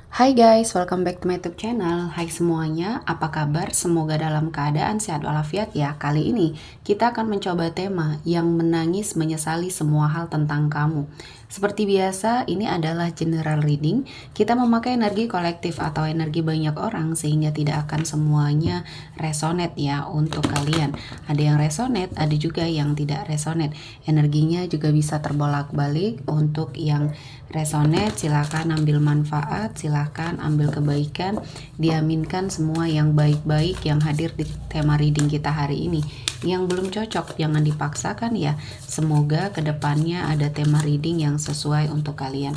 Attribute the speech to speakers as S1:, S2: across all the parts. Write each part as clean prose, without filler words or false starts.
S1: Hai guys, welcome back to my YouTube channel. Hai semuanya, apa kabar? Semoga dalam keadaan sehat walafiat ya. Kali ini kita akan mencoba tema yang menangis menyesali semua hal tentang kamu. Seperti biasa, ini adalah general reading. Kita memakai energi kolektif atau energi banyak orang sehingga tidak akan semuanya resonate ya untuk kalian. Ada yang resonate, ada juga yang tidak resonate. Energinya juga bisa terbolak-balik. Untuk yang resonate, silahkan ambil manfaat, silahkan ambil kebaikan, diaminkan semua yang baik-baik yang hadir di tema reading kita hari ini. Yang belum cocok jangan dipaksakan ya. Semoga kedepannya ada tema reading yang sesuai untuk kalian.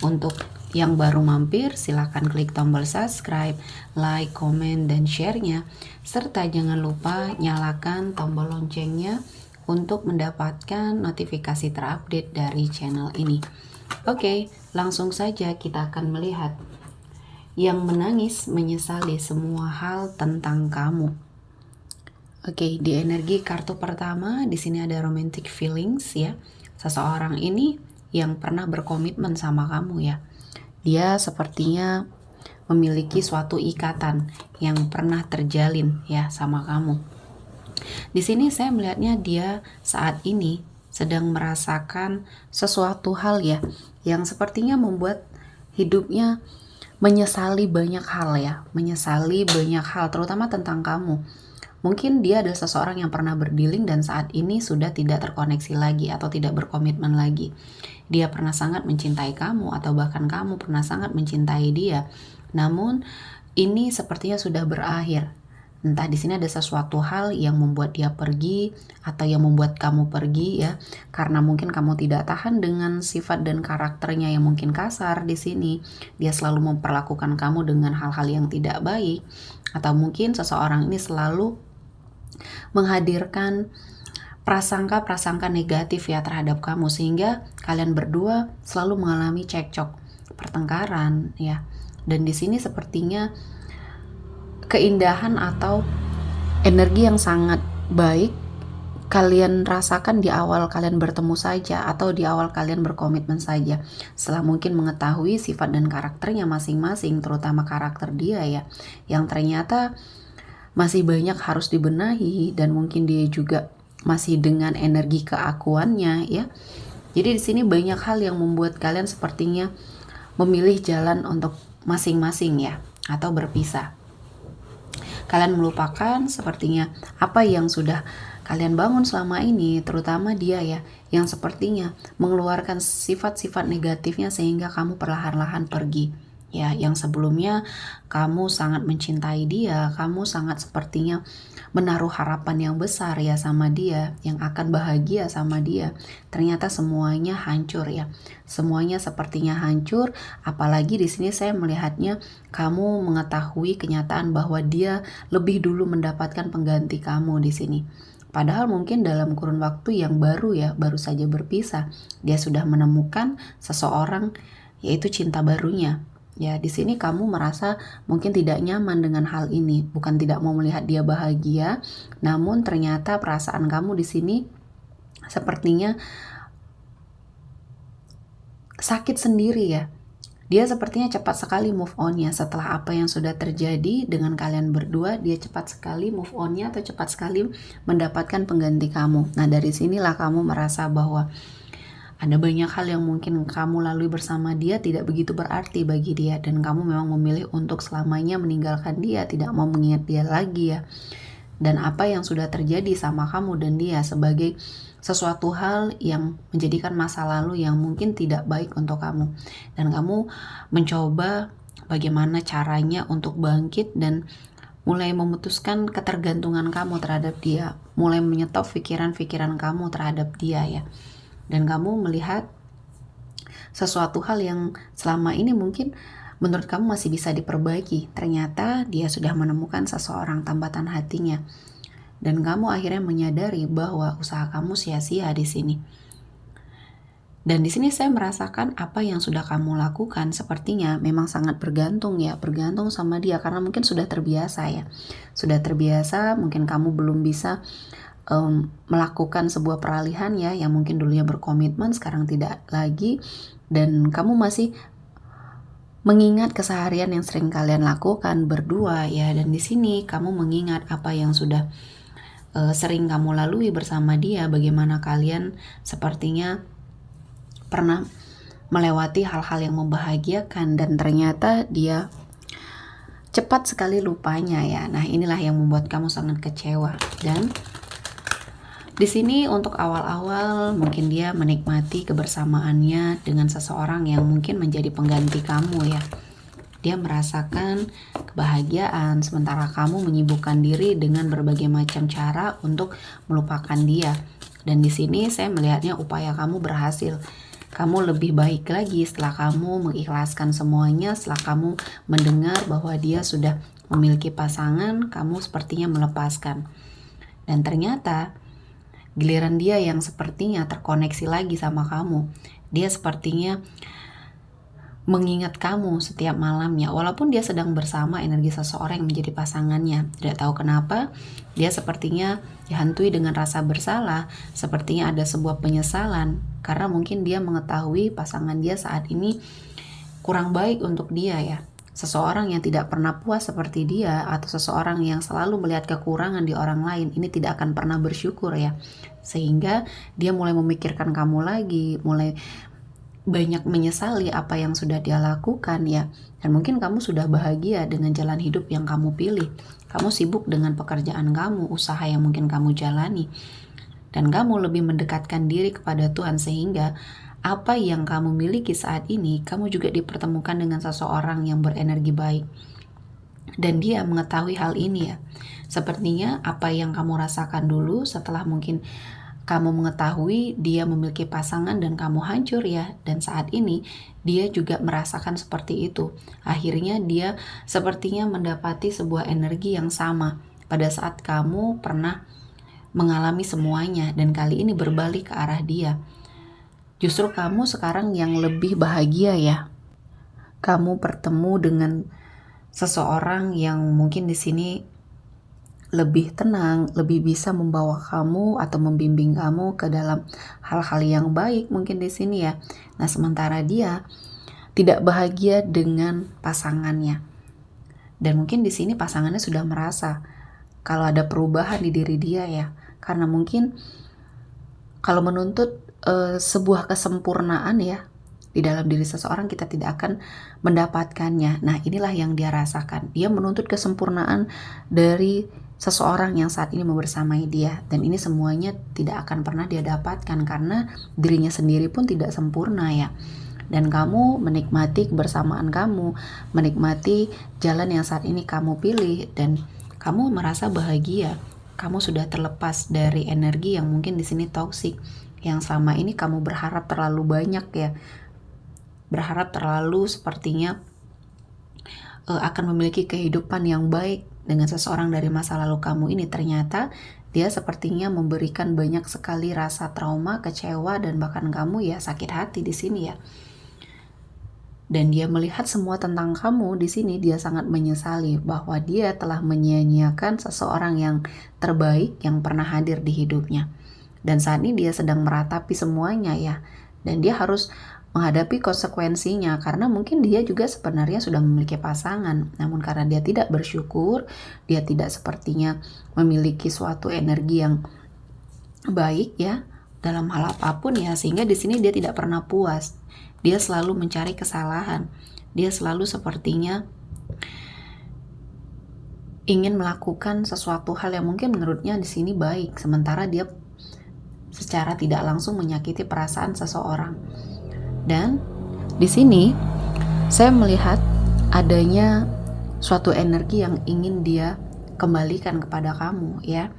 S1: Untuk yang baru mampir, silahkan klik tombol subscribe, like, komen, dan share-nya. Serta jangan lupa nyalakan tombol loncengnya untuk mendapatkan notifikasi terupdate dari channel ini. Oke, langsung saja kita akan melihat yang menangis menyesali semua hal tentang kamu. Oke, di energi kartu pertama di sini ada romantic feelings ya. Seseorang ini yang pernah berkomitmen sama kamu ya. Dia sepertinya memiliki suatu ikatan yang pernah terjalin ya sama kamu. Di sini saya melihatnya dia saat ini sedang merasakan sesuatu hal ya yang sepertinya membuat hidupnya menyesali banyak hal ya, menyesali banyak hal terutama tentang kamu. Mungkin dia adalah seseorang yang pernah berdealing dan saat ini sudah tidak terkoneksi lagi atau tidak berkomitmen lagi. Dia pernah sangat mencintai kamu atau bahkan kamu pernah sangat mencintai dia. Namun ini sepertinya sudah berakhir. Entah di sini ada sesuatu hal yang membuat dia pergi atau yang membuat kamu pergi ya. Karena mungkin kamu tidak tahan dengan sifat dan karakternya yang mungkin kasar di sini. Dia selalu memperlakukan kamu dengan hal-hal yang tidak baik atau mungkin seseorang ini selalu menghadirkan prasangka-prasangka negatif ya terhadap kamu sehingga kalian berdua selalu mengalami cekcok, pertengkaran ya. Dan di sini sepertinya keindahan atau energi yang sangat baik kalian rasakan di awal kalian bertemu saja atau di awal kalian berkomitmen saja. Setelah mungkin mengetahui sifat dan karakternya masing-masing, terutama karakter dia ya, yang ternyata masih banyak harus dibenahi dan mungkin dia juga masih dengan energi keakuannya ya. Jadi di sini banyak hal yang membuat kalian sepertinya memilih jalan untuk masing-masing ya atau berpisah. Kalian melupakan sepertinya apa yang sudah kalian bangun selama ini, terutama dia ya, yang sepertinya mengeluarkan sifat-sifat negatifnya sehingga kamu perlahan-lahan pergi. Ya, yang sebelumnya kamu sangat mencintai dia, kamu sangat sepertinya menaruh harapan yang besar ya sama dia, yang akan bahagia sama dia. Ternyata semuanya hancur ya. Semuanya sepertinya hancur, apalagi di sini saya melihatnya kamu mengetahui kenyataan bahwa dia lebih dulu mendapatkan pengganti kamu di sini. Padahal mungkin dalam kurun waktu yang baru ya, baru saja berpisah, dia sudah menemukan seseorang yaitu cinta barunya. Ya, di sini kamu merasa mungkin tidak nyaman dengan hal ini, bukan tidak mau melihat dia bahagia, namun ternyata perasaan kamu di sini sepertinya sakit sendiri ya. Dia sepertinya cepat sekali move on-nya setelah apa yang sudah terjadi dengan kalian berdua, dia cepat sekali move on-nya atau cepat sekali mendapatkan pengganti kamu. Nah, dari sinilah kamu merasa bahwa ada banyak hal yang mungkin kamu lalui bersama dia tidak begitu berarti bagi dia dan kamu memang memilih untuk selamanya meninggalkan dia, tidak mau mengingat dia lagi ya. Dan apa yang sudah terjadi sama kamu dan dia sebagai sesuatu hal yang menjadikan masa lalu yang mungkin tidak baik untuk kamu. Dan kamu mencoba bagaimana caranya untuk bangkit dan mulai memutuskan ketergantungan kamu terhadap dia, mulai menyetop pikiran-pikiran kamu terhadap dia ya. Dan kamu melihat sesuatu hal yang selama ini mungkin menurut kamu masih bisa diperbaiki. Ternyata dia sudah menemukan seseorang tambatan hatinya. Dan kamu akhirnya menyadari bahwa usaha kamu sia-sia di sini. Dan di sini saya merasakan apa yang sudah kamu lakukan sepertinya memang sangat bergantung ya, bergantung sama dia karena mungkin sudah terbiasa ya. Sudah terbiasa, mungkin kamu belum bisa melakukan sebuah peralihan ya yang mungkin dulunya berkomitmen sekarang tidak lagi dan kamu masih mengingat keseharian yang sering kalian lakukan berdua ya, dan di sini kamu mengingat apa yang sudah sering kamu lalui bersama dia, bagaimana kalian sepertinya pernah melewati hal-hal yang membahagiakan dan ternyata dia cepat sekali lupanya ya. Nah, inilah yang membuat kamu sangat kecewa. Dan di sini untuk awal-awal mungkin dia menikmati kebersamaannya dengan seseorang yang mungkin menjadi pengganti kamu ya. Dia merasakan kebahagiaan sementara kamu menyibukkan diri dengan berbagai macam cara untuk melupakan dia. Dan di sini saya melihatnya upaya kamu berhasil. Kamu lebih baik lagi setelah kamu mengikhlaskan semuanya, setelah kamu mendengar bahwa dia sudah memiliki pasangan, kamu sepertinya melepaskan. Dan ternyata giliran dia yang sepertinya terkoneksi lagi sama kamu. Dia sepertinya mengingat kamu setiap malamnya, walaupun dia sedang bersama energi seseorang yang menjadi pasangannya. Tidak tahu kenapa, dia sepertinya dihantui dengan rasa bersalah, sepertinya ada sebuah penyesalan, karena mungkin dia mengetahui pasangan dia saat ini kurang baik untuk dia ya. Seseorang yang tidak pernah puas seperti dia, atau seseorang yang selalu melihat kekurangan di orang lain, ini tidak akan pernah bersyukur ya. Sehingga dia mulai memikirkan kamu lagi, mulai banyak menyesali apa yang sudah dia lakukan ya. Dan mungkin kamu sudah bahagia dengan jalan hidup yang kamu pilih. Kamu sibuk dengan pekerjaan kamu, usaha yang mungkin kamu jalani, dan kamu lebih mendekatkan diri kepada Tuhan, sehingga apa yang kamu miliki saat ini, kamu juga dipertemukan dengan seseorang yang berenergi baik. Dan dia mengetahui hal ini ya. Sepertinya apa yang kamu rasakan dulu setelah mungkin kamu mengetahui dia memiliki pasangan dan kamu hancur ya, dan saat ini dia juga merasakan seperti itu. Akhirnya dia sepertinya mendapati sebuah energi yang sama pada saat kamu pernah mengalami semuanya, dan kali ini berbalik ke arah dia. Justru kamu sekarang yang lebih bahagia ya. Kamu bertemu dengan seseorang yang mungkin di sini lebih tenang, lebih bisa membawa kamu atau membimbing kamu ke dalam hal-hal yang baik mungkin di sini ya. Nah, sementara dia tidak bahagia dengan pasangannya. Dan mungkin di sini pasangannya sudah merasa kalau ada perubahan di diri dia ya. Karena mungkin kalau menuntut sebuah kesempurnaan ya di dalam diri seseorang, kita tidak akan mendapatkannya. Nah, inilah yang dia rasakan. Dia menuntut kesempurnaan dari seseorang yang saat ini membersamai dia, dan ini semuanya tidak akan pernah dia dapatkan karena dirinya sendiri pun tidak sempurna ya. Dan kamu menikmati kebersamaan kamu, menikmati jalan yang saat ini kamu pilih, dan kamu merasa bahagia. Kamu sudah terlepas dari energi yang mungkin di sini toksik, yang selama ini kamu berharap terlalu banyak ya, berharap terlalu sepertinya akan memiliki kehidupan yang baik dengan seseorang dari masa lalu kamu ini. Ternyata dia sepertinya memberikan banyak sekali rasa trauma, kecewa, dan bahkan kamu ya sakit hati di sini ya. Dan dia melihat semua tentang kamu di sini, dia sangat menyesali bahwa dia telah menyia-nyiakan seseorang yang terbaik yang pernah hadir di hidupnya. Dan saat ini dia sedang meratapi semuanya ya, dan dia harus menghadapi konsekuensinya, karena mungkin dia juga sebenarnya sudah memiliki pasangan, namun karena dia tidak bersyukur, dia tidak sepertinya memiliki suatu energi yang baik ya dalam hal apapun ya, sehingga di sini dia tidak pernah puas. Dia selalu mencari kesalahan, dia selalu sepertinya ingin melakukan sesuatu hal yang mungkin menurutnya di sini baik, sementara dia secara tidak langsung menyakiti perasaan seseorang. Dan di sini saya melihat adanya suatu energi yang ingin dia kembalikan kepada kamu ya.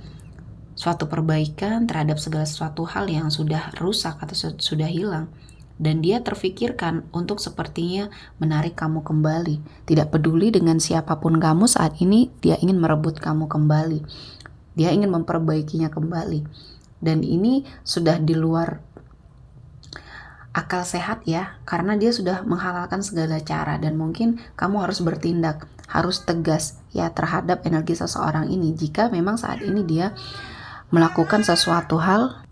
S1: Suatu perbaikan terhadap segala sesuatu hal yang sudah rusak atau sudah hilang. Dan dia terfikirkan untuk sepertinya menarik kamu kembali. Tidak peduli dengan siapapun kamu saat ini, dia ingin merebut kamu kembali. Dia ingin memperbaikinya kembali. Dan ini sudah di luar akal sehat ya, karena dia sudah menghalalkan segala cara, dan mungkin kamu harus bertindak, harus tegas ya terhadap energi seseorang ini jika memang saat ini dia melakukan sesuatu hal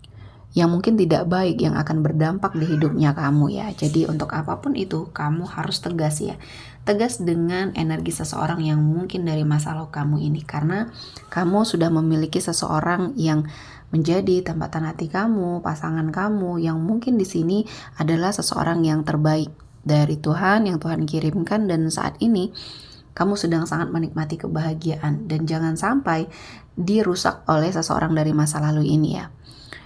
S1: yang mungkin tidak baik yang akan berdampak di hidupnya kamu ya. Jadi untuk apapun itu kamu harus tegas ya. Tegas dengan energi seseorang yang mungkin dari masa lalu kamu ini, karena kamu sudah memiliki seseorang yang menjadi tempatan hati kamu, pasangan kamu yang mungkin di sini adalah seseorang yang terbaik dari Tuhan yang Tuhan kirimkan, dan saat ini kamu sedang sangat menikmati kebahagiaan dan jangan sampai dirusak oleh seseorang dari masa lalu ini ya.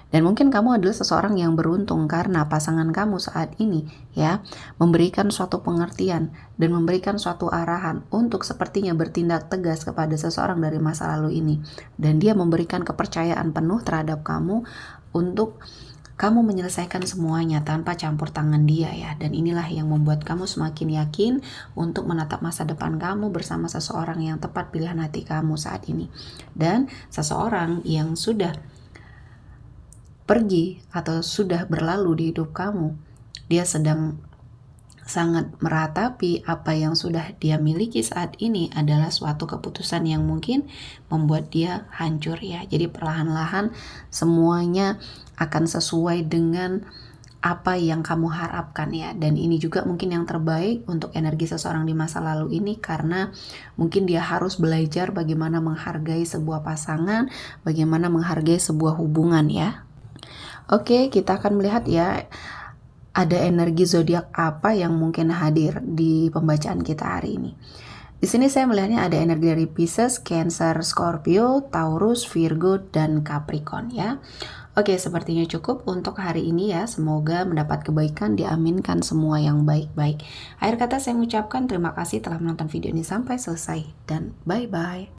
S1: Dan mungkin kamu adalah seseorang yang beruntung karena pasangan kamu saat ini ya memberikan suatu pengertian dan memberikan suatu arahan untuk sepertinya bertindak tegas kepada seseorang dari masa lalu ini. Dan dia memberikan kepercayaan penuh terhadap kamu untuk kamu menyelesaikan semuanya tanpa campur tangan dia ya. Dan inilah yang membuat kamu semakin yakin untuk menatap masa depan kamu bersama seseorang yang tepat pilihan hati kamu saat ini. Dan seseorang yang sudah pergi atau sudah berlalu di hidup kamu, dia sedang sangat meratapi apa yang sudah dia miliki saat ini adalah suatu keputusan yang mungkin membuat dia hancur ya. Jadi perlahan-lahan semuanya akan sesuai dengan apa yang kamu harapkan ya. Dan ini juga mungkin yang terbaik untuk energi seseorang di masa lalu ini, karena mungkin dia harus belajar bagaimana menghargai sebuah pasangan, bagaimana menghargai sebuah hubungan ya. Oke, kita akan melihat ya ada energi zodiak apa yang mungkin hadir di pembacaan kita hari ini. Di sini saya melihatnya ada energi dari Pisces, Cancer, Scorpio, Taurus, Virgo, dan Capricorn ya. Oke, sepertinya cukup untuk hari ini ya. Semoga mendapat kebaikan, diaminkan semua yang baik-baik. Akhir kata saya mengucapkan terima kasih telah menonton video ini sampai selesai dan bye-bye.